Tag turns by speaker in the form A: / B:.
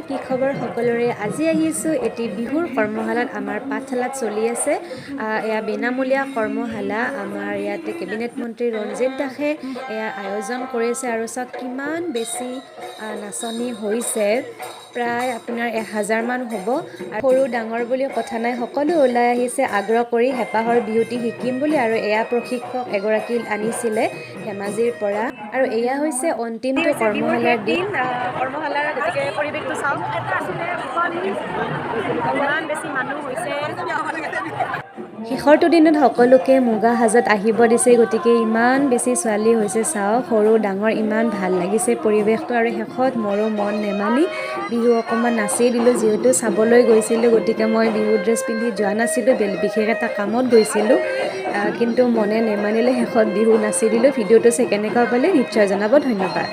A: কি খবৰ সকলোৰে আজি আহিছোঁ এটি বিহুৰ কৰ্মশালাত আমাৰ পাঠশালাত চলি আছে এয়া বিনামূলীয়া কৰ্মশালা আমাৰ ইয়াতে কেবিনেট মন্ত্ৰী ৰঞ্জিত দাসে এয়া আয়োজন কৰিছে আৰু চাওক কিমান বেছি নাচনি হৈছে প্ৰায় আপোনাৰ 1000 মান হ'ব আৰু সৰু ডাঙৰ বুলি কথা নাই সকলো ওলাই আহিছে আগ্ৰহ কৰি হেঁপাহৰ বিহুটি শিকিম বুলি আৰু এয়া প্ৰশিক্ষক এগৰাকী আনিছিলে ধেমাজিৰ পৰা আৰু এয়া হৈছে অন্তিমটো কৰ্মশালাৰ দিন কৰ্মশালাৰ গতিকে পৰিৱেশটো চাওক ইমান বেছি মানুহ হৈছে শেষৰটো দিনত সকলোকে মুগা সাজত আহিব দিছে গতিকে ইমান বেছি ছোৱালী হৈছে চাওক সৰু ডাঙৰ ইমান ভাল লাগিছে পৰিৱেশটো আৰু শেষত মোৰো মন নেমানি বিহু অকণমান নাচি দিলোঁ যিহেতু চাবলৈ গৈছিলোঁ গতিকে মই বিহু ড্ৰেছ পিন্ধি যোৱা নাছিলোঁ বিশেষ এটা কামত গৈছিলোঁ কিন্তু মনে নেমানিলে শেষত বিহু নাচি দিলোঁ ভিডিঅ'টো চাই কেনেকুৱা পালে নিশ্চয় জনাব ধন্যবাদ